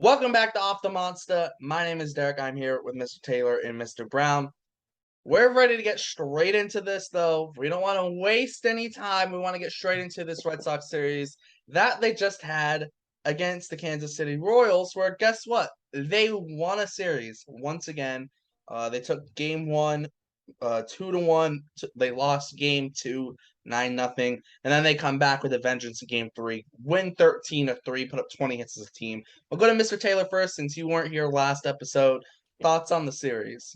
Welcome back to Off the Monster. My name is Derek. I'm here with Mr. Taylor and Mr. Brown. We're ready to get straight into this, though. We don't want to waste any time. We want to get straight into this Red Sox series that they just had against the Kansas City Royals, where guess what? They won a series once again. They took game one 2-1. They lost game two, 9-0. And then they come back with a vengeance in game three, win 13-3, put up 20 hits as a team. We'll go to Mr. Taylor first since you weren't here last episode. Thoughts on the series?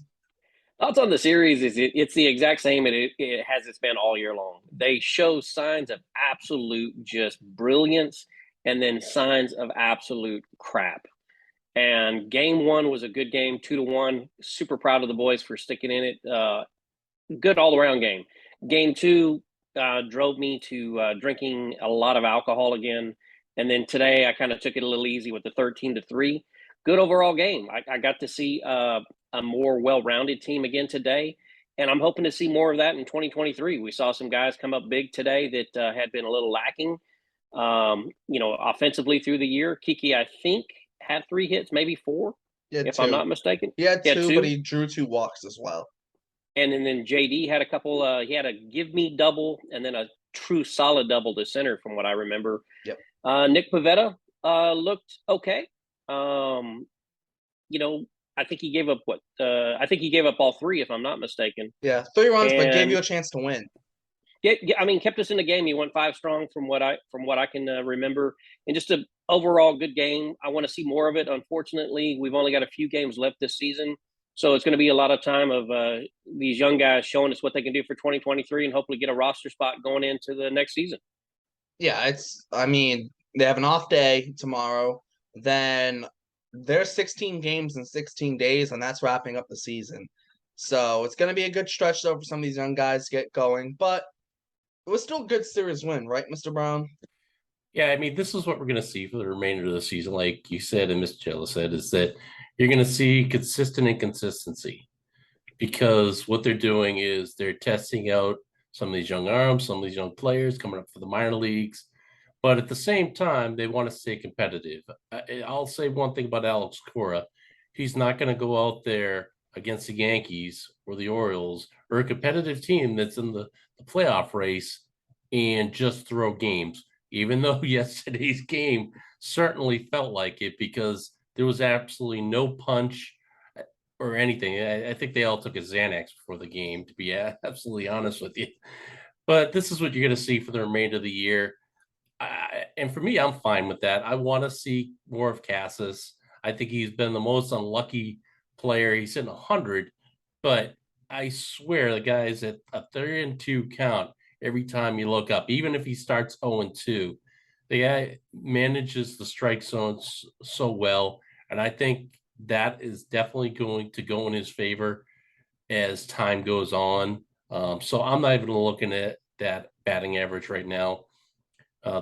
Thoughts on the series is it's the exact same it has it's been all year long. They show signs of absolute just brilliance and then signs of absolute crap. And game one was a good game, 2-1. Super proud of the boys for sticking in it. Good all around game. Game two drove me to drinking a lot of alcohol again. And then today I kind of took it a little easy with the 13-3. Good overall game. I got to see a more well-rounded team again today, and I'm hoping to see more of that in 2023. We saw some guys come up big today that had been a little lacking, offensively through the year. Kiki, I think, had 3 hits, maybe 4, if I'm not mistaken. He had two, but two. he drew 2 walks as well. And then JD had a couple. He had a give me double and then a true solid double to center, from what I remember. Yep. Nick Pivetta looked okay. I think he gave up I think he gave up all 3, if I'm not mistaken. Yeah, 3 runs, but gave you a chance to win. Yeah, I mean, kept us in the game. He went 5 strong from what I can remember, and just an overall good game. I want to see more of it. Unfortunately, we've only got a few games left this season, so it's going to be a lot of time of these young guys showing us what they can do for 2023, and hopefully get a roster spot going into the next season. Yeah, they have an off day tomorrow. Then there's 16 games in 16 days, and that's wrapping up the season. So it's going to be a good stretch, though, for some of these young guys to get going. But it was still a good series win, right, Mr. Brown? Yeah, I mean, this is what we're going to see for the remainder of the season. Like you said, and Mr. Jello said, is that you're going to see consistent inconsistency because what they're doing is they're testing out some of these young arms, some of these young players coming up for the minor leagues. But at the same time, they want to stay competitive. I'll say one thing about Alex Cora. He's not going to go out there against the Yankees or the Orioles or a competitive team that's in the playoff race and just throw games, even though yesterday's game certainly felt like it because there was absolutely no punch or anything. I think they all took a Xanax before the game, to be absolutely honest with you. But this is what you're going to see for the remainder of the year. And for me, I'm fine with that. I want to see more of Casas. I think he's been the most unlucky player. He's in 100, but I swear the guy's at a 3-2 count every time you look up, even if he starts 0-2. The guy manages the strike zones so well, and I think that is definitely going to go in his favor as time goes on. So I'm not even looking at that batting average right now.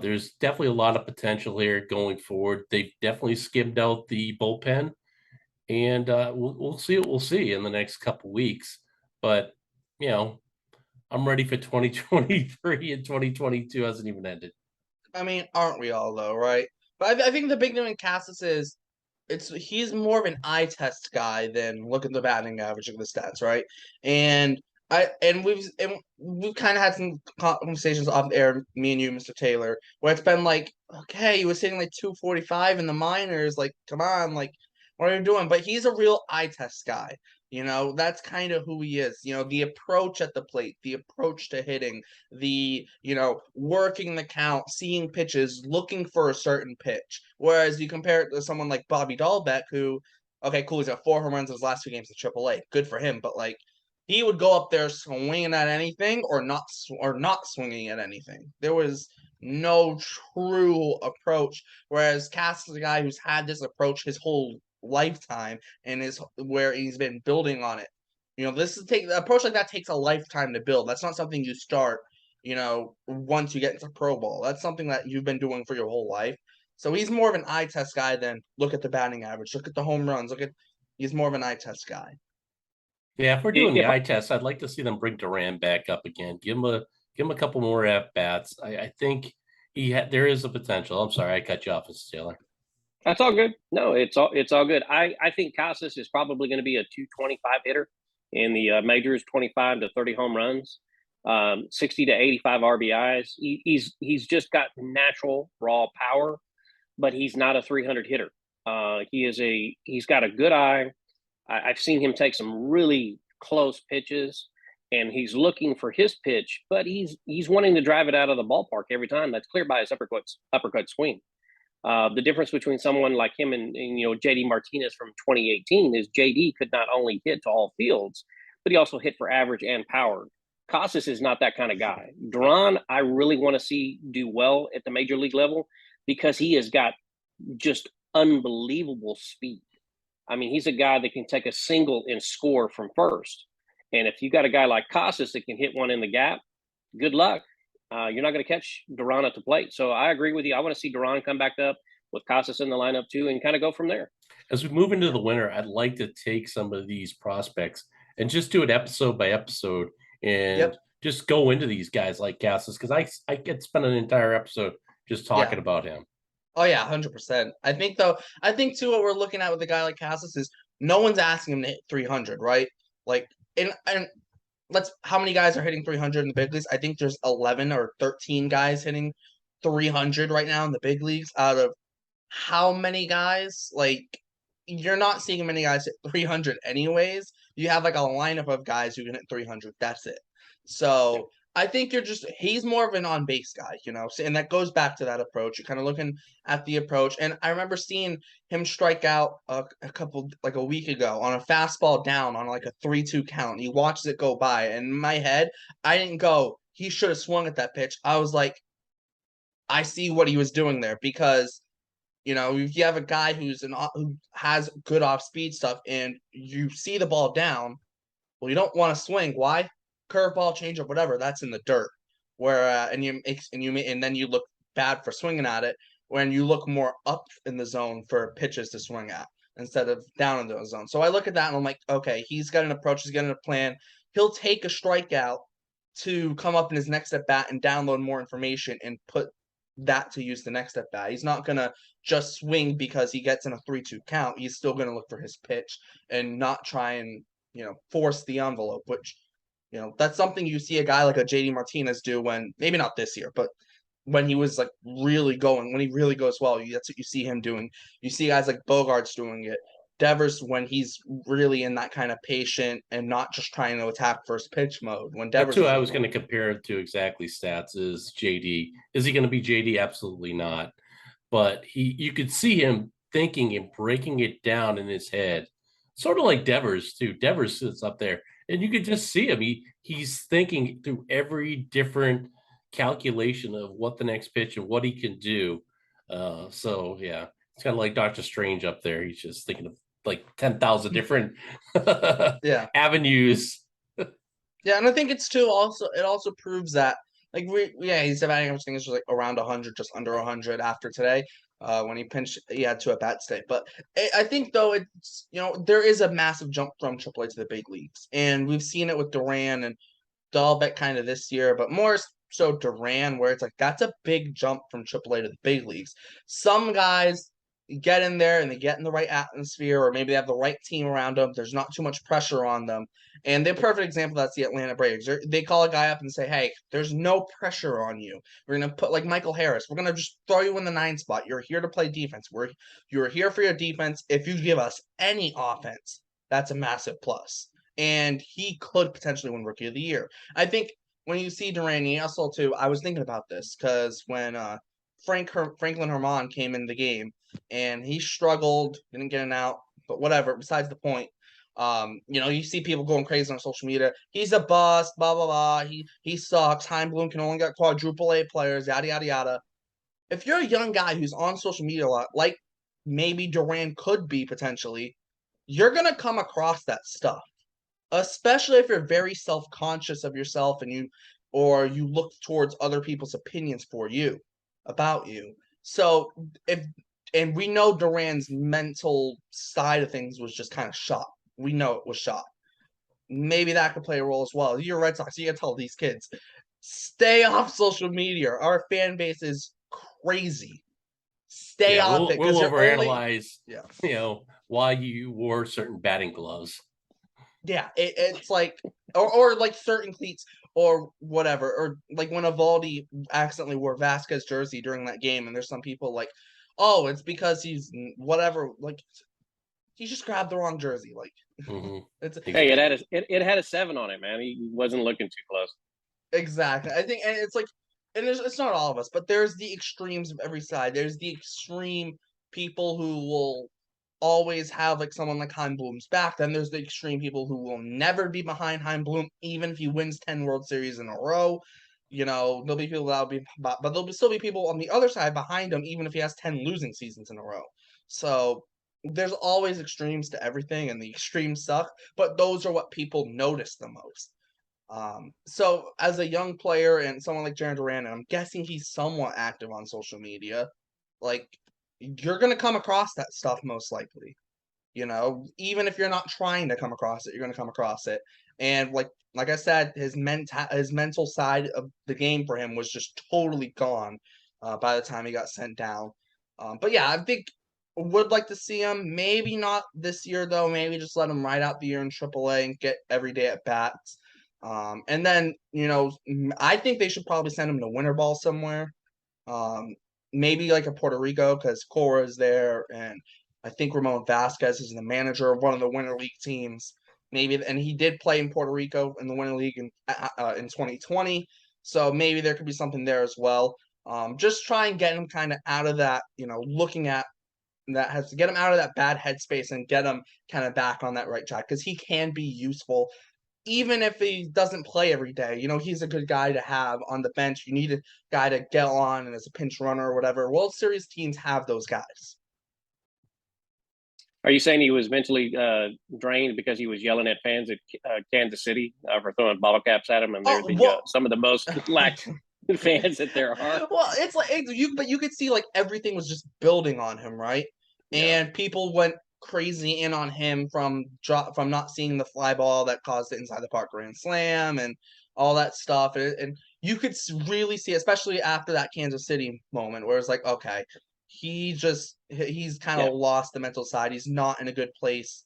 There's definitely a lot of potential here going forward. They've definitely skimmed out the bullpen, and we'll see what we'll see in the next couple weeks. But, I'm ready for 2023, and 2022 hasn't even ended. I mean, aren't we all, though, right? But I think the big thing with Casas is he's more of an eye test guy than look at the batting average of the stats, right? And we've kind of had some conversations off air, me and you, Mr. Taylor, where it's been like, okay, he was hitting like 245 in the minors, like, come on, like, what are you doing? But he's a real eye test guy. That's kind of who he is. The approach at the plate, the approach to hitting, working the count, seeing pitches, looking for a certain pitch. Whereas you compare it to someone like Bobby Dahlbeck, who, okay, cool, he's got 4 home runs in his last 2 games in AAA. Good for him. But, like, he would go up there swinging at anything or not swinging at anything. There was no true approach. Whereas Cass is a guy who's had this approach his whole lifetime and is where he's been building on it. An approach like that takes a lifetime to build. That's not something you start, once you get into pro ball. That's something that you've been doing for your whole life. So he's more of an eye test guy than look at the batting average, look at the home runs, he's more of an ise test guy. Yeah, if we're doing the eye test, I'd like to see them bring Duran back up again. Give him a couple more at bats. I think there is a potential. I'm sorry, I cut you off, Mr. Taylor. That's all good. No, it's all good. I think Casas is probably going to be a 225 hitter in the majors, 25 to 30 home runs, 60 to 85 RBIs. He's just got natural raw power, but he's not a 300 hitter. He's got a good eye. I've seen him take some really close pitches, and he's looking for his pitch, but he's wanting to drive it out of the ballpark every time. That's clear by his uppercut swing. The difference between someone like him and JD Martinez from 2018 is JD could not only hit to all fields, but he also hit for average and power. Casas is not that kind of guy. Duran, I really want to see do well at the major league level because he has got just unbelievable speed. I mean, he's a guy that can take a single and score from first. And if you got a guy like Casas that can hit one in the gap, good luck. You're not going to catch Duran at the plate. So I agree with you. I want to see Duran come back up with Casas in the lineup too and kind of go from there. As we move into the winter, I'd like to take some of these prospects and just do it episode by episode and just go into these guys like Casas because I could spend an entire episode just talking about him. Oh yeah, 100%. I think too what we're looking at with a guy like Casas is no one's asking him to hit 300, right? Like and how many guys are hitting 300 in the big leagues? I think there's 11 or 13 guys hitting 300 right now in the big leagues out of how many guys? Like you're not seeing many guys hit 300 anyways. You have like a lineup of guys who can hit 300. That's it. So I think he's more of an on base guy, and that goes back to that approach. You're kind of looking at the approach. And I remember seeing him strike out a week ago on a fastball down on like a 3-2 count. He watches it go by. And in my head, I didn't go, he should have swung at that pitch. I was like, I see what he was doing there because if you have a guy who has good off speed stuff and you see the ball down, well, you don't want to swing. Why? Curveball, changeup, whatever. That's in the dirt. Where and then you look bad for swinging at it when you look more up in the zone for pitches to swing at instead of down in the zone. So I look at that and I'm like, okay, he's got an approach. He's got a plan. He'll take a strikeout to come up in his next at bat and download more information and put that to use the next at bat. He's not gonna just swing because he gets in a 3-2 count. He's still gonna look for his pitch and not try and force the envelope, which that's something you see a guy like a JD Martinez do when maybe not this year, but when he was like really going, when he really goes well, that's what you see him doing. You see guys like Bogarts doing it. Devers when he's really in that kind of patient and not just trying to attack first pitch mode. When Devers, that's who I was going to compare it to exactly. Stats is JD. Is he going to be JD? Absolutely not. But you could see him thinking and breaking it down in his head, sort of like Devers too. Devers sits up there, and you could just see him. He's thinking through every different calculation of what the next pitch and what he can do. So yeah, it's kind of like Doctor Strange up there. He's just thinking of like 10,000 different avenues. Yeah, and I think it also proves that he's batting average thing is just like around 100, just under 100 after today. When he pinched, he had 2 at-bats today. But I think though it's there is a massive jump from AAA to the big leagues, and we've seen it with Duran and Dahlbeck kind of this year, but more so Duran, where it's like that's a big jump from AAA to the big leagues. Some guys get in there and they get in the right atmosphere, or maybe they have the right team around them. There's not too much pressure on them. And the perfect example, that's the Atlanta Braves. They call a guy up and say, hey, there's no pressure on you. We're going to put like Michael Harris. We're going to just throw you in the 9 spot. You're here to play defense. You're here for your defense. If you give us any offense, that's a massive plus. And he could potentially win Rookie of the Year. I think when you see Duran, also too, I was thinking about this because when Franklin Herman came in the game and he struggled, didn't get an out, but whatever, besides the point. You see people going crazy on social media. He's a bust, blah blah blah. He sucks. Hein Bloom can only get quadruple A players, yada yada yada. If you're a young guy who's on social media a lot, like maybe Duran could be potentially, you're gonna come across that stuff. Especially if you're very self-conscious of yourself and you look towards other people's opinions for you, about you. So and we know Duran's mental side of things was just kind of shot. We know it was shot. Maybe that could play a role as well. You're Red Sox. You gotta tell these kids, stay off social media. Our fan base is crazy. stay off it, we'll because you're only overanalyze. Why you wore certain batting gloves. Yeah, it's like, or like certain cleats or whatever, or like when Evaldi accidentally wore Vasquez jersey during that game, and there's some people like, oh, it's because he's whatever, like he just grabbed the wrong jersey, like it's Hey, it had a 7 on it, man. He wasn't looking too close. exactly. I think, and it's like, and it's not all of us, but there's the extremes of every side. There's the extreme people who will always have like someone like Heimblum's back. Then there's the extreme people who will never be behind Heimblum, even if he wins 10 World Series in a row. There'll be people that'll be, but there'll still be people on the other side behind him, even if he has 10 losing seasons in a row. So there's always extremes to everything, and the extremes suck, but those are what people notice the most. So as a young player and someone like Jaron Duran, and I'm guessing he's somewhat active on social media, like you're gonna come across that stuff most likely. Even if you're not trying to come across it, you're gonna come across it. And like I said, his mental side of the game for him was just totally gone by the time he got sent down. But yeah, I think would like to see him. Maybe not this year though. Maybe just let him ride out the year in AAA and get every day at bats. And then I think they should probably send him to winter ball somewhere. Maybe like a Puerto Rico, because Cora is there, and I think Ramon Vasquez is the manager of one of the Winter League teams. Maybe, and he did play in Puerto Rico in the Winter League in 2020, so maybe there could be something there as well. Just try and get him kind of out of that, looking at that, has to get him out of that bad headspace and get him kind of back on that right track, because he can be useful even if he doesn't play every day. He's a good guy to have on the bench. You need a guy to get on and as a pinch runner or whatever. World Series teams have those guys. Are you saying he was mentally drained because he was yelling at fans at Kansas City for throwing bottle caps at him, and they're some of the most lax fans that there are? Well, it's like but you could see like everything was just building on him, right? Yeah. And people went crazy in on him from not seeing the fly ball that caused the inside the park grand slam and all that stuff, and you could really see, especially after that Kansas City moment, where it's like, okay, he's kind of lost the mental side. He's not in a good place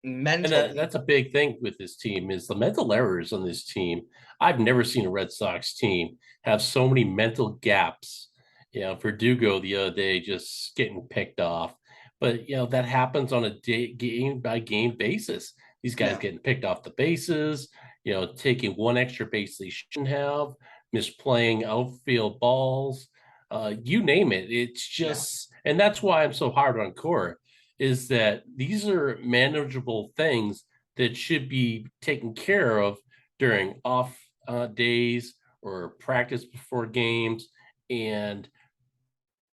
mentally. And that's a big thing with this team, is the mental errors on this team. I've never seen a Red Sox team have so many mental gaps. Verdugo the other day just getting picked off. But, that happens on a game by game basis. These guys getting picked off the bases, taking one extra base they shouldn't have, misplaying outfield balls, you name it. It's just, and that's why I'm so hard on Cora, is that these are manageable things that should be taken care of during off days or practice before games. And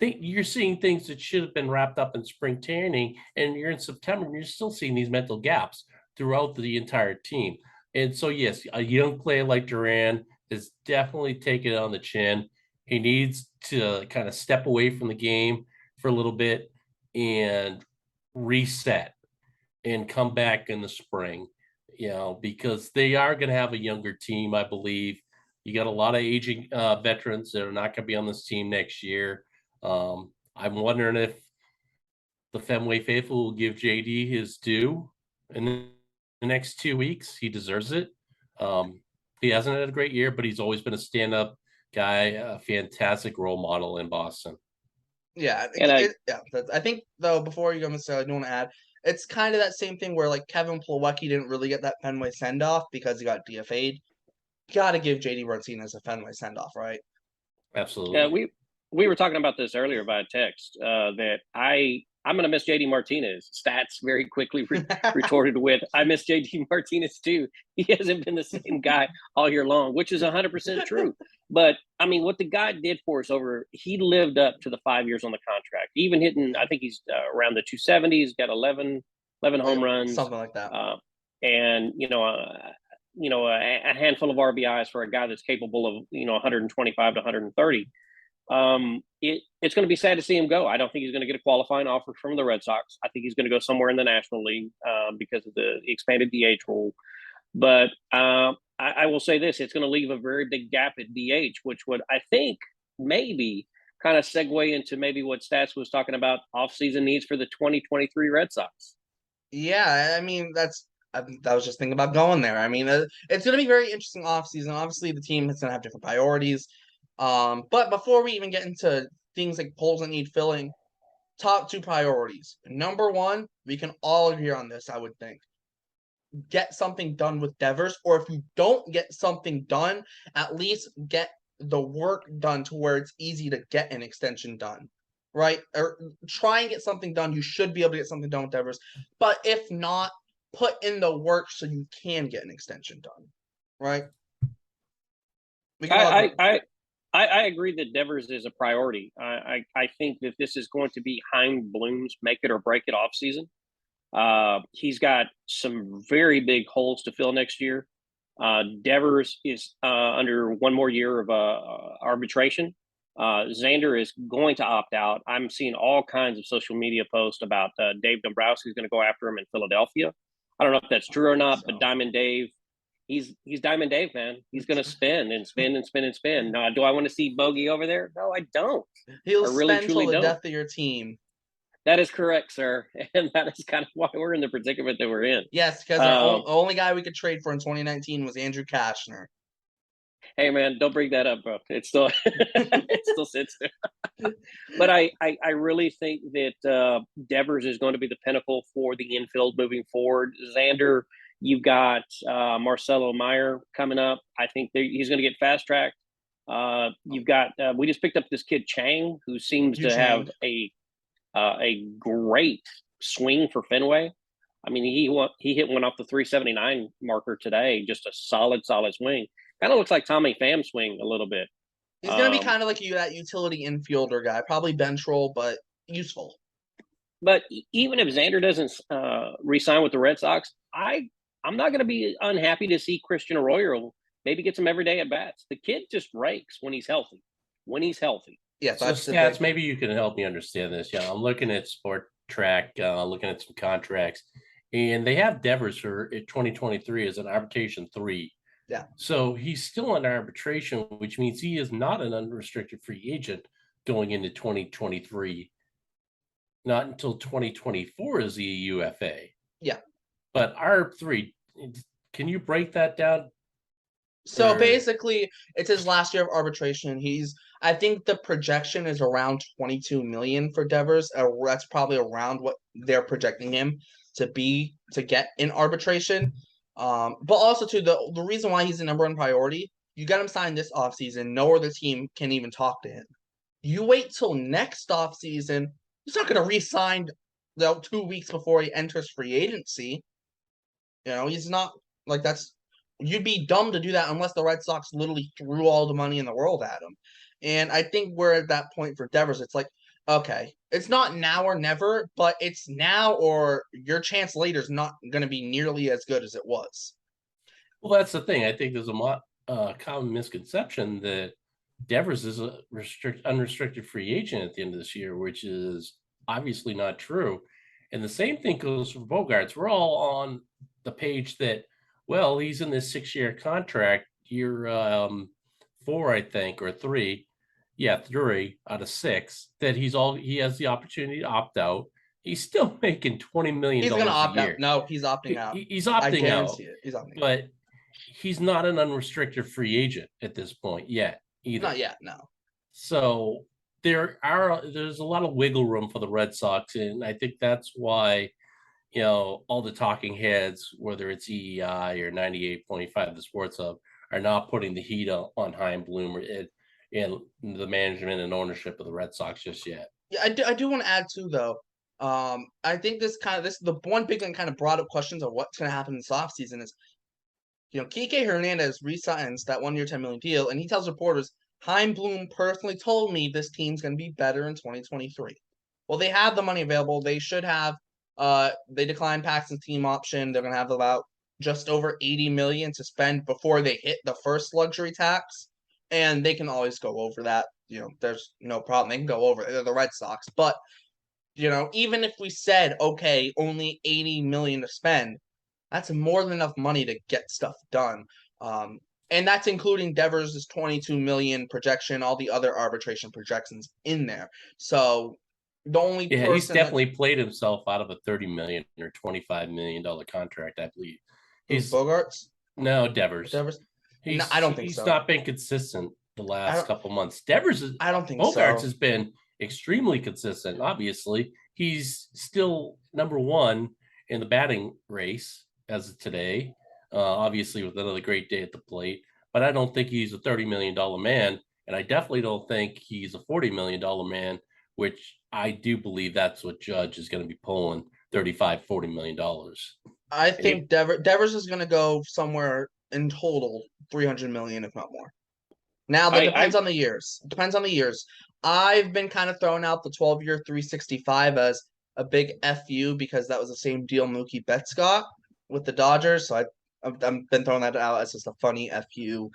you're seeing things that should have been wrapped up in spring training, and you're in September and you're still seeing these mental gaps throughout the entire team. And so, yes, a young player like Duran is definitely taking it on the chin. He needs to kind of step away from the game for a little bit and reset and come back in the spring, because they are going to have a younger team, I believe. You got a lot of aging veterans that are not going to be on this team next year. I'm wondering if the Fenway faithful will give JD his due in the next 2 weeks. He deserves it. He hasn't had a great year, but he's always been a stand-up guy, a fantastic role model in Boston. Yeah, I think though, before you go, Mr. I don't want to add, it's kind of that same thing where like Kevin Plawecki didn't really get that Fenway send-off because he got DFA'd. Got to give JD Martinez a Fenway send-off, right? Absolutely. Yeah, we were talking about this earlier by text, that I'm going to miss JD Martinez. Stats very quickly retorted with, I miss JD Martinez too. He hasn't been the same guy all year long, which is 100% true. But I mean, what the guy did for us he lived up to the 5 years on the contract, even hitting, I think he's around the 270s, got 11 home runs, something like that. And, a handful of RBIs for a guy that's capable of, 125 to 130. It's going to be sad to see him go. I don't think he's going to get a qualifying offer from the Red Sox. I think he's going to go somewhere in the National League because of the expanded DH rule. But I will say this: it's going to leave a very big gap at DH, which would, I think, maybe kind of segue into maybe what Stats was talking about offseason needs for the 2023 Red Sox. Yeah, I mean, I was just thinking about going there. I mean, it's going to be very interesting offseason. Obviously, the team is going to have different priorities. But before we even get into things like polls that need filling, top two priorities. Number one, we can all agree on this, I would think. Get something done with Devers, or if you don't get something done, at least get the work done to where it's easy to get an extension done, right? Or try and get something done. You should be able to get something done with Devers, but if not, put in the work so you can get an extension done, right? We can all agree. I agree that Devers is a priority. I think that this is going to be Chaim Bloom's make it or break it off season. He's got some very big holes to fill next year. Devers is under one more year of arbitration. Xander is going to opt out. I'm seeing all kinds of social media posts about Dave Dombrowski's going to go after him in Philadelphia. I don't know if that's true or not, but Diamond Dave, he's Diamond Dave, man. He's going to spin and spin and spin and spin. Now, do I want to see Bogey over there? No, I don't. He'll I really, spend truly till the don't. death of your team. That is correct, sir. And that is kind of why we're in the predicament that we're in. Yes, because our only guy we could trade for in 2019 was Andrew Kashner. Hey, man, don't bring that up, bro. It still it still sits there. But I really think that Devers is going to be the pinnacle for the infield moving forward. Xander, you've got Marcelo Meyer coming up. I think he's going to get fast-tracked. You've got we just picked up this kid Chang, who seems to have a great swing for Fenway. I mean, he hit one off the 379 marker today. Just a solid swing. Kind of looks like Tommy Pham swing a little bit. He's going to be kind of like that utility infielder guy, probably bench roll, but useful. But even if Xander doesn't re-sign with the Red Sox, I'm not going to be unhappy to see Christian Arroyo maybe get some everyday at bats. The kid just rakes when he's healthy. Yeah, so Stats, maybe you can help me understand this. Yeah, I'm looking at Sport Track, looking at some contracts, and they have Devers for 2023 as an arbitration 3. Yeah. So he's still in arbitration, which means he is not an unrestricted free agent going into 2023. Not until 2024 is the UFA. Yeah. But R3, can you break that down? So basically, it's his last year of arbitration. I think the projection is around 22 million for Devers. That's probably around what they're projecting him to get in arbitration. But also too, the reason why he's the number one priority, you got him signed this offseason. No other team can even talk to him. You wait till next offseason, he's not going to re-sign 2 weeks before he enters free agency. He's not like that's. You'd be dumb to do that unless the Red Sox literally threw all the money in the world at him. And I think we're at that point for Devers. It's like, okay, it's not now or never, but it's now or your chance later is not going to be nearly as good as it was. Well, that's the thing. I think there's a common misconception that Devers is a unrestricted free agent at the end of this year, which is obviously not true. And the same thing goes for Bogaerts. We're all on the page that, well, he's in this 6-year contract, year 4, I think, or 3. Yeah, 3 out of 6. That he has the opportunity to opt out. He's still making $20 million. He's going to opt out. No, he's opting out. He's opting out. He's opting out. But he's not an unrestricted free agent at this point yet either. Not yet, no. So there's a lot of wiggle room for the Red Sox, and I think that's why all the talking heads, whether it's EEI or 98.5 the Sports Hub, are not putting the heat on Chaim Bloom and the management and ownership of the Red Sox just yet. Yeah, I do want to add too, though. I think the one big thing kind of brought up questions of what's going to happen this offseason is, Kike Hernandez re-signs that 1-year, $10 million deal, and he tells reporters, Chaim Bloom personally told me this team's going to be better in 2023. Well, they have the money available. They should have. They declined Paxton's team option. They're going to have about just over $80 million to spend before they hit the first luxury tax, and they can always go over that. There's no problem. They can go over it. They're the Red Sox. But, even if we said, okay, only $80 million to spend, that's more than enough money to get stuff done. And that's including Devers' 22 million projection, all the other arbitration projections in there. So the only he's person definitely played himself out of a $30 million or $25 million contract, I believe. He's Bogarts? No, Devers. No, I don't think he's so. not been consistent the last couple months. Devers is. I don't think Bogarts so. has been extremely consistent. Obviously, he's still number one in the batting race as of today. Obviously, with another great day at the plate, but I don't think he's a $30 million man, and I definitely don't think he's a $40 million man, which I do believe that's what Judge is going to be pulling $35-40 million. I think Devers is going to go somewhere in total 300 million, if not more. Now that depends on the years. Depends on the years. I've been kind of throwing out the 12-year 365 as a big FU because that was the same deal Mookie Betts got with the Dodgers. So I've been throwing that out as just a funny FU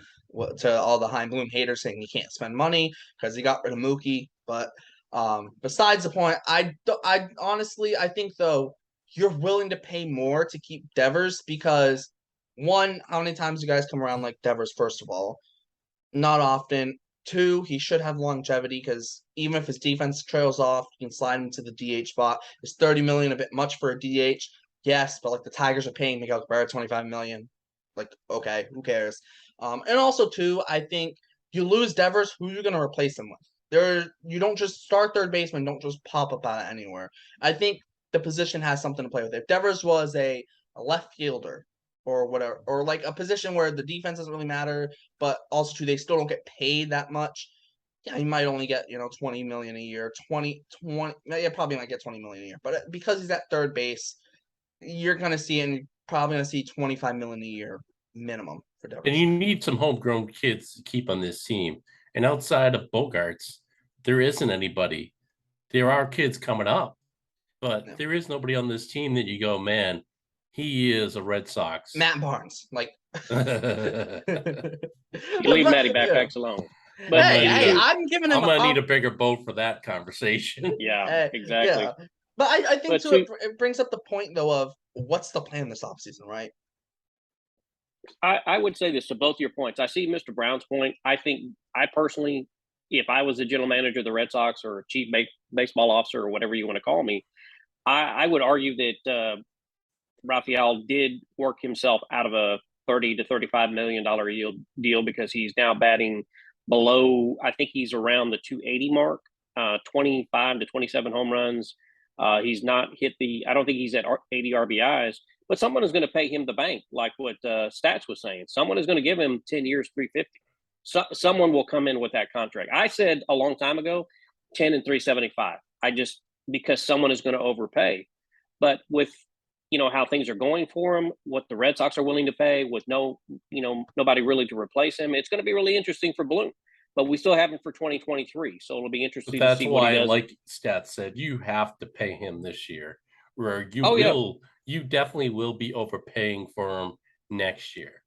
to all the Hein Bloom haters saying he can't spend money because he got rid of Mookie. But besides the point, I honestly I think though you're willing to pay more to keep Devers because one, how many times you guys come around like Devers? First of all, not often. Two, he should have longevity because even if his defense trails off, you can slide him to the DH spot. Is 30 million a bit much for a DH? Yes, but like the Tigers are paying Miguel Cabrera 25 million. Like, okay, who cares? And also two, I think you lose Devers, who are you gonna replace him with? You don't just start third baseman, don't just pop up out of anywhere. I think the position has something to play with. If Devers was a left fielder or whatever, or like a position where the defense doesn't really matter, but also too, they still don't get paid that much. Yeah, you might only get 20 million a year, 20. Yeah, probably might get 20 million a year. But because he's at third base, you're gonna see and probably gonna see 25 million a year minimum for Devers. And you need some homegrown kids to keep on this team. And outside of Bogarts, there isn't anybody. There are kids coming up, but there is nobody on this team that you go, man, he is a Red Sox. Matt Barnes, like you leave Matty Backpacks alone. But I'm giving him. I'm gonna need a bigger boat for that conversation. Yeah, exactly. Yeah. But I think too, it brings up the point though of what's the plan this offseason, right? I would say this to both your points. I see Mr. Brown's point. I think I personally, if I was the general manager of the Red Sox or chief baseball officer or whatever you want to call me, I would argue that Rafael did work himself out of a $30 to $35 million deal because he's now batting below. I think he's around the 280 mark, 25 to 27 home runs. He's not hit I don't think he's at 80 RBIs, but someone is going to pay him the bank, like what Stats was saying. Someone is going to give him 10 years, 350. Someone will come in with that contract. I said a long time ago, 10 and 375. Because someone is going to overpay. But with how things are going for him, what the Red Sox are willing to pay, with nobody really to replace him, it's going to be really interesting for Bloom. But we still have him for 2023, so it'll be interesting to see what he does. Like Stats said, you have to pay him this year, where you definitely will be overpaying for him next year.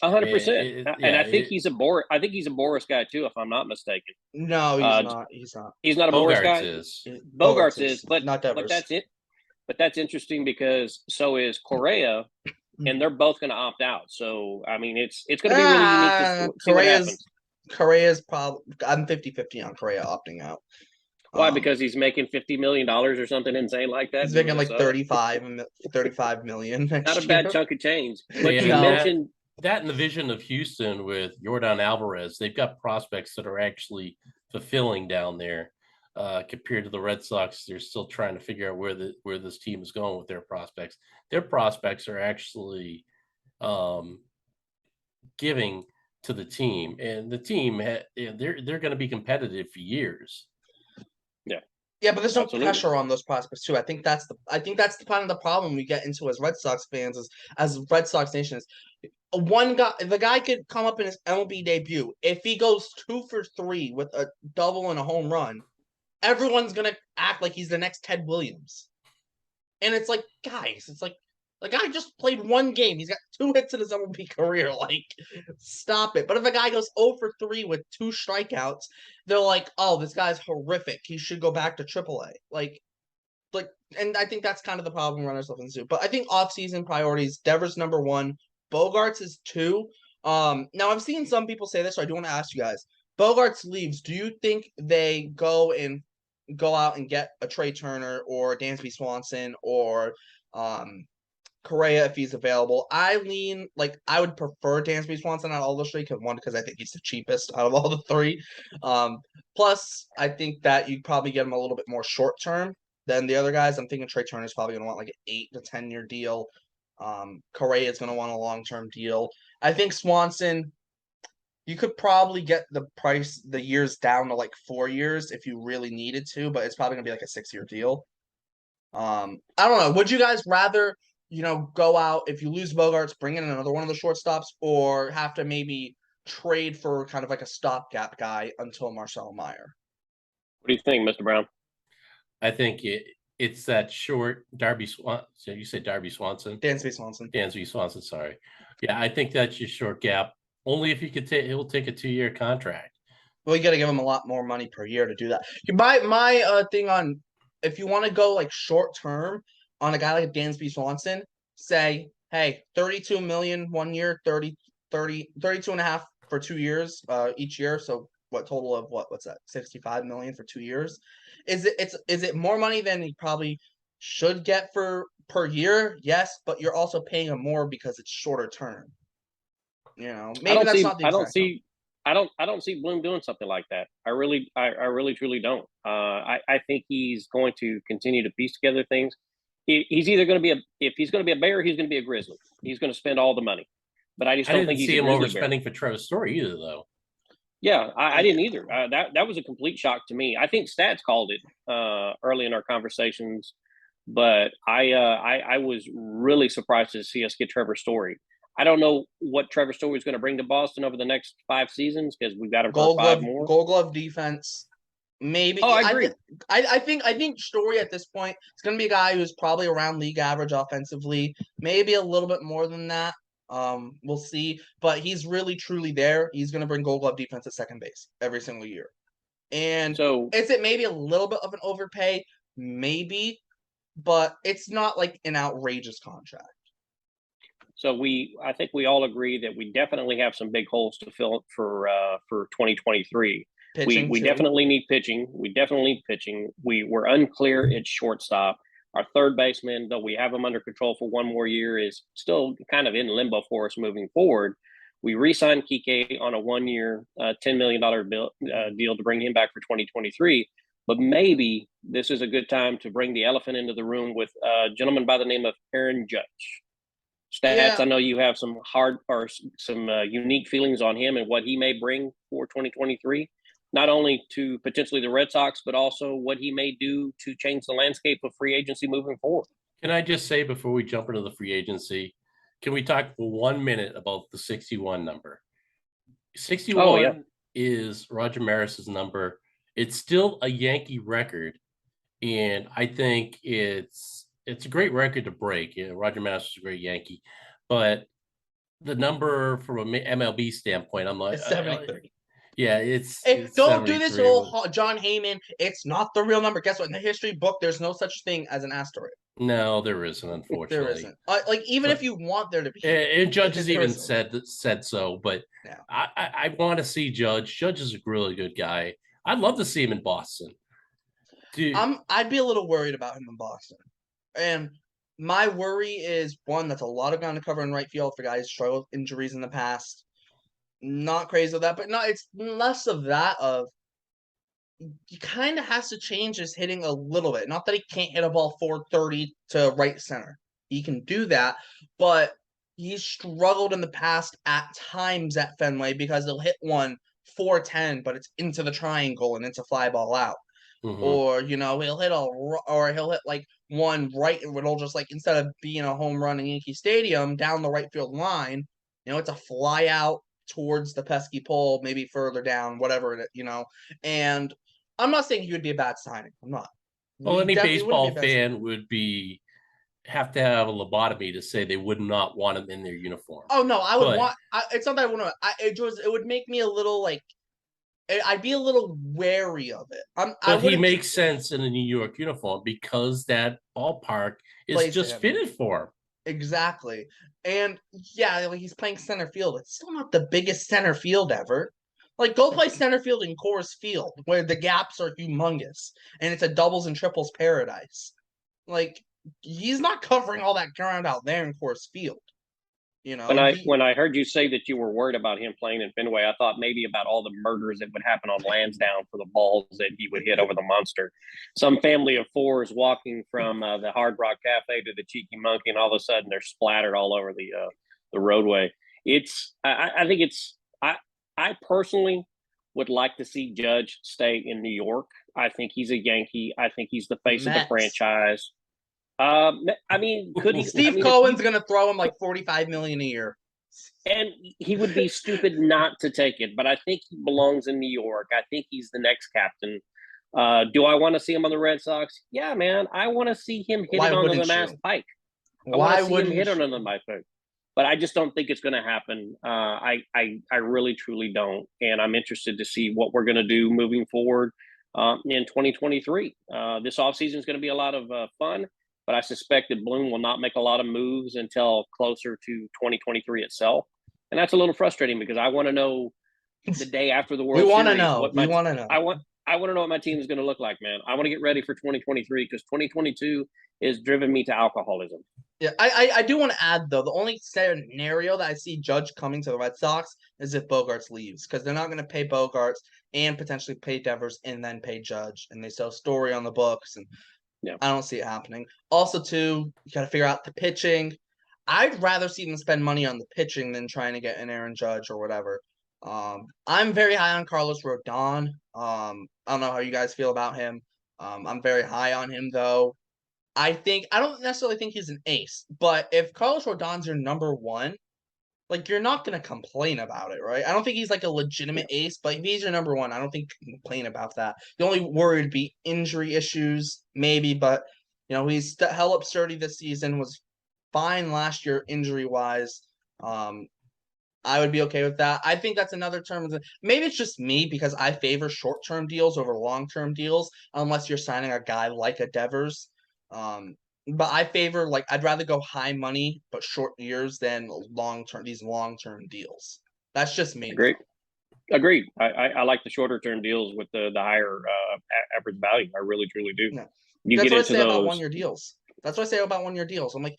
100%. And I think he's a Boris guy too, if I'm not mistaken. No, he's not. He's not. He's not a Boris guy. Bogarts is, but not Devers. But that's it. But that's interesting because so is Correa, and they're both going to opt out. So I mean, it's going to be really unique to see what happens. Correa's probably. I'm 50-50 on Correa opting out. Why? Because he's making $50 million or something insane like that. He's making like 35 million. Not a bad chunk of change. But you mentioned that in the vision of Houston with Yordan Alvarez, they've got prospects that are actually fulfilling down there. Compared to the Red Sox, they're still trying to figure out where this team is going with their prospects. Their prospects are actually giving to the team, and the team they're going to be competitive for years. Yeah, but there's no pressure on those prospects too. I think that's the kind of the problem we get into as Red Sox fans, as Red Sox Nation is. The guy could come up in his MLB debut. If he goes 2 for 3 with a double and a home run, everyone's gonna act like he's the next Ted Williams. And it's like, guys, it's like the guy just played one game. He's got 2 hits in his MLB career. Like, stop it. But if a guy goes 0 for 3 with 2 strikeouts, they're like, oh, this guy's horrific. He should go back to AAA. Like, and I think that's kind of the problem we run ourselves into. But I think offseason priorities, Devers number 1, Bogarts is 2. Now I've seen some people say this, so I do want to ask you guys. Bogarts leaves. Do you think they go out and get a Trey Turner or Dansby Swanson or Correa if he's available? I would prefer Dansby Swanson out of all those three because I think he's the cheapest out of all the three. Plus I think that you probably get him a little bit more short term than the other guys. I'm thinking Trey Turner's probably gonna want like an 8 to 10 year deal. Correa is gonna want a long term deal. I think Swanson, you could probably get the years down to like 4 years if you really needed to, but it's probably gonna be like a 6-year deal. I don't know. Would you guys rather, go out if you lose Bogarts, bring in another one of the shortstops, or have to maybe trade for kind of like a stopgap guy until Marcelo Meyer? What do you think, Mr. Brown? I think it's that short Darby Swanson. So you say Darby Swanson? Dansby Swanson. Dansby Swanson, sorry. Yeah, I think that's your short gap. Only if he could he'll take a 2-year contract. Well, you got to give him a lot more money per year to do that. My thing on, if you want to go like short term on a guy like Dansby Swanson, say, hey, 32 million 1 year, 32 and a half for 2 years each year. So what total of what's that? 65 million for 2 years. Is it more money than he probably should get per year? Yes, but you're also paying him more because it's shorter term. Maybe that's not the exact I don't see Bloom doing something like that. I really truly don't. I think he's going to continue to piece together things. He's either going to be if he's going to be a Bear, he's going to be a Grizzly. He's going to spend all the money. But I just don't think he's see him overspending for Trevor Story either, though. Yeah, I didn't either. That was a complete shock to me. I think Stats called it early in our conversations, but I was really surprised to see us get Trevor Story. I don't know what Trevor Story is going to bring to Boston over the next 5 seasons because we've got him for 5 more. Gold Glove defense, maybe. Oh, I agree. I think Story at this point is going to be a guy who's probably around league average offensively, maybe a little bit more than that. We'll see, but he's really truly there. He's going to bring Gold Glove defense at second base every single year. And so, is it maybe a little bit of an overpay? Maybe, but it's not like an outrageous contract. So I think we all agree that we definitely have some big holes to fill for 2023. We definitely need pitching. We're unclear at shortstop. Our third baseman, though we have him under control for 1 more year, is still kind of in limbo for us moving forward. We re-signed Kike on a 1-year, $10 million deal to bring him back for 2023. But maybe this is a good time to bring the elephant into the room with a gentleman by the name of Aaron Judge. Stats, yeah. I know you have some unique feelings on him and what he may bring for 2023, not only to potentially the Red Sox, but also what he may do to change the landscape of free agency moving forward. Can I just say before we jump into the free agency, can we talk for 1 minute about the 61 number? 61 is Roger Maris's number. It's still a Yankee record, and I think it's a great record to break. Roger Maris is a great Yankee, but the number from an MLB standpoint, I'm like, it's 73. Yeah, it's don't do this whole John Heyman. It's not the real number. Guess what? In the history book, there's no such thing as an asteroid. No, there isn't. Unfortunately, there isn't. Even if you want there to be, and Judge has even said so. But yeah. I want to see Judge. Judge is a really good guy. I'd love to see him in Boston. Dude. I'd be a little worried about him in Boston. And my worry is, one, that's a lot of ground to cover in right field for guys who struggled with injuries in the past. Not crazy with that, but no, it's less of that of he kind of has to change his hitting a little bit. Not that he can't hit a ball 430 to right center. He can do that, but he's struggled in the past at times at Fenway because he'll hit one 410, but it's into the triangle and it's a fly ball out. Mm-hmm. Or, he'll hit like one right, it'll just like, instead of being a home run in Yankee Stadium down the right field line, it's a fly out towards the pesky pole, maybe further down, whatever and I'm not saying he would be a bad signing. I'm not. Well, any baseball fan would have to have a lobotomy to say they would not want him in their uniform. Oh no, I would want. It's not that I want to. It would make me a little like. I'd be a little wary of it. But he makes sense in a New York uniform because that ballpark is just fitted for him. Exactly. And yeah, like he's playing center field. It's still not the biggest center field ever. Like, go play center field in Coors Field, where the gaps are humongous, and it's a doubles and triples paradise. Like, he's not covering all that ground out there in Coors Field. You know, When I heard you say that you were worried about him playing in Fenway, I thought maybe about all the murders that would happen on Lansdowne for the balls that he would hit over the monster. Some family of fours walking from the Hard Rock Cafe to the Cheeky Monkey, and all of a sudden they're splattered all over the roadway. I think I personally would like to see Judge stay in New York. I think he's a Yankee. I think he's the face of the franchise. I mean, could he? Steve Cohen's gonna throw him like $45 million a year, and he would be stupid not to take it. But I think he belongs in New York. I think he's the next captain. Do I want to see him on the Red Sox? Yeah, man, I want to see him hit it onto the Mass Pike. Why would him hit it onto the Mass Pike? But I just don't think it's going to happen. I really truly don't, and I'm interested to see what we're going to do moving forward in 2023. This offseason is going to be a lot of fun. But I suspect that Bloom will not make a lot of moves until closer to 2023 itself. And that's a little frustrating because I want to know the day after the World Series. We want to know. We want to know. I want to know what my team is going to look like, man. I want to get ready for 2023 because 2022 is driven me to alcoholism. Yeah, I do want to add, though, the only scenario that I see Judge coming to the Red Sox is if Bogaerts leaves, because they're not going to pay Bogaerts and potentially pay Devers and then pay Judge, and they sell Story on the books, and yeah, I don't see it happening. Also, too, you got to figure out the pitching. I'd rather see them spend money on the pitching than trying to get an Aaron Judge or whatever. I'm very high on Carlos Rodon. I don't know how you guys feel about him. I'm very high on him, though. I don't necessarily think he's an ace, but if Carlos Rodon's your number one, like, you're not going to complain about it, right? I don't think he's like a legitimate ace, but if he's your number one, I don't think you can complain about that. The only worry would be injury issues, maybe, but, he's held up sturdy this season, was fine last year injury-wise. I would be okay with that. I think that's another term. Maybe it's just me because I favor short-term deals over long-term deals, unless you're signing a guy like a Devers. But I favor, I'd rather go high money but short years than these long-term deals. That's just me. Agreed. I like the shorter term deals with the higher average value. I really truly do. Yeah. That's what I say about 1 year deals. That's what I say about 1 year deals. I'm like,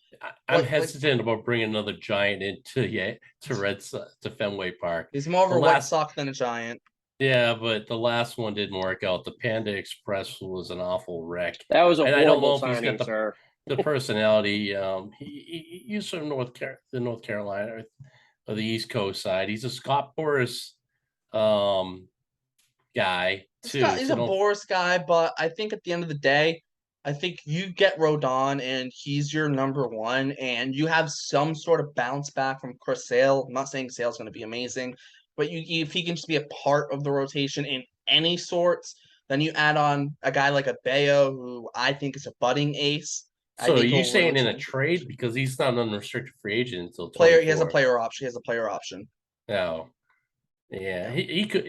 I'm hesitant about bringing another giant into to Fenway Park. He's more of a White Sox than a giant. Yeah, but the last one didn't work out. The Panda Express was an awful wreck. That was a horrible signing, sir. The personality. He's from North Carolina or the East Coast side. He's a Scott Boras guy too. He's a Boras guy, but I think at the end of the day, I think you get Rodon and he's your number one, and you have some sort of bounce back from Chris Sale. I'm not saying Sale's going to be amazing, but if he can just be a part of the rotation in any sorts, then you add on a guy like a Bayo, who I think is a budding ace. So are you saying in a trade, because he's not an unrestricted free agent until 24. He has a player option. He has a player option. No. Yeah, he could.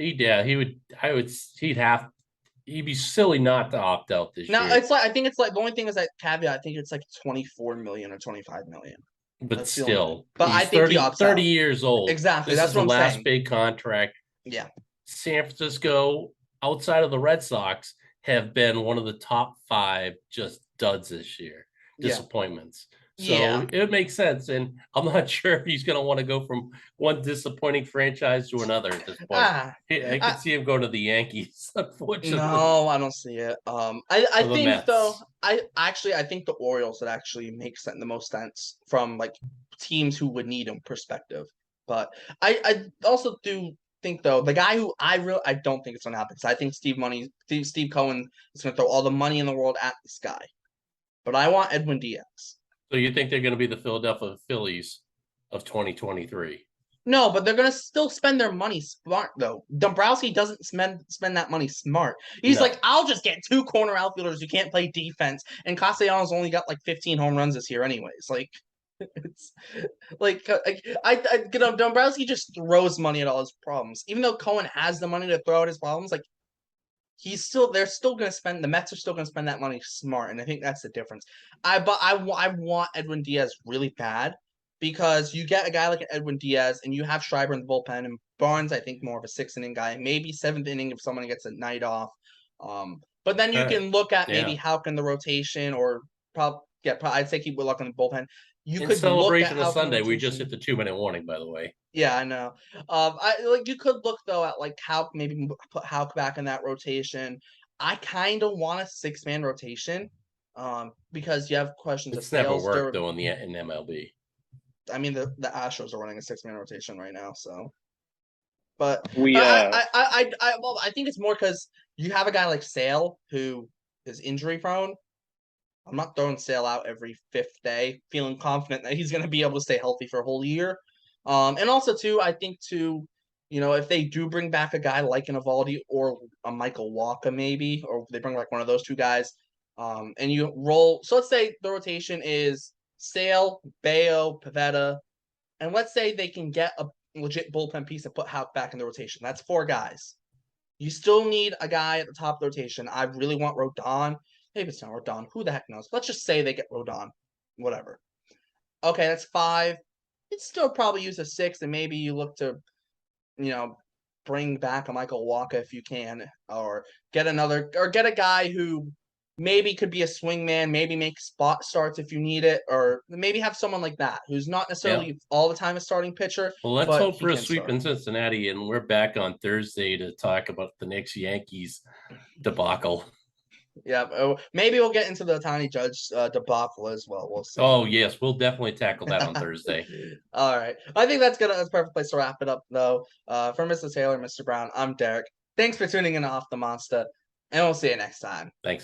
He'd be silly not to opt out this year. No, I think it's like the only thing is that caveat. I think it's like 24 million or 25 million. But still, but I think 30 years old. Exactly. This that's is what I'm saying. The last big contract. Yeah. San Francisco, outside of the Red Sox, have been one of the top 5 just duds this year. Disappointments. So it makes sense. And I'm not sure if he's going to want to go from one disappointing franchise to another at this point. I can see him go to the Yankees, unfortunately. No, I don't see it. I think, though, I think the Orioles would actually make the most sense from, teams who would need him perspective. But I also do think, though, the guy who I don't think it's going to happen, because I think Steve Cohen is going to throw all the money in the world at this guy. But I want Edwin Diaz. So you think they're going to be the Philadelphia Phillies of 2023? No, but they're going to still spend their money smart, though. Dombrowski doesn't spend that money smart. He's like, I'll just get 2 corner outfielders who can't play defense, and Castellanos only got 15 home runs this year anyways. It's Dombrowski just throws money at all his problems. Even though Cohen has the money to throw at his problems, they're still going to spend, the Mets are still going to spend that money smart, and I think that's the difference. I want Edwin Diaz really bad because you get a guy like Edwin Diaz, and you have Schreiber in the bullpen, and Barnes, I think, more of a 6th inning guy, maybe 7th inning if someone gets a night off. But then you can look at maybe Houck in the rotation, or I'd say keep Whitlock in the bullpen. You In could look at celebration of Houck in the Sunday, we just rotation. hit the 2-minute warning, by the way. Yeah, I know. You could look though at like Houck, maybe put Houck back in that rotation. I kind of want a 6-man rotation, because you have questions of It's never Sales. worked though in MLB. I mean, the Astros are running a 6-man rotation right now, so. But We I think it's more because you have a guy like Sale who is injury prone. I'm not throwing Sale out every 5th day, feeling confident that he's going to be able to stay healthy for a whole year. And also too, I think too, if they do bring back a guy like an Evaldi or a Michael Wacha maybe, or they bring like one of those two guys, and you roll. So let's say the rotation is Sale, Bayo, Pivetta, and let's say they can get a legit bullpen piece and put Houck back in the rotation. That's 4 guys. You still need a guy at the top of the rotation. I really want Rodon. Maybe it's not Rodon. Who the heck knows? Let's just say they get Rodon. Whatever. Okay, that's 5. You'd still probably use a 6, and maybe you look to, bring back a Michael Wacha if you can, or get a guy who maybe could be a swingman, maybe make spot starts if you need it, or maybe have someone like that who's not necessarily all the time a starting pitcher. Well, let's but hope he for a can sweep start. in Cincinnati, and we're back on Thursday to talk about the next Yankees debacle. Yeah, maybe we'll get into the Tiny Judge debacle as well. We'll see. Oh yes, we'll definitely tackle that on Thursday. All right, I think that's a perfect place to wrap it up, though. For Mr. Taylor, Mr. Brown, I'm Derek. Thanks for tuning in to Off the Monster, and we'll see you next time. Thanks.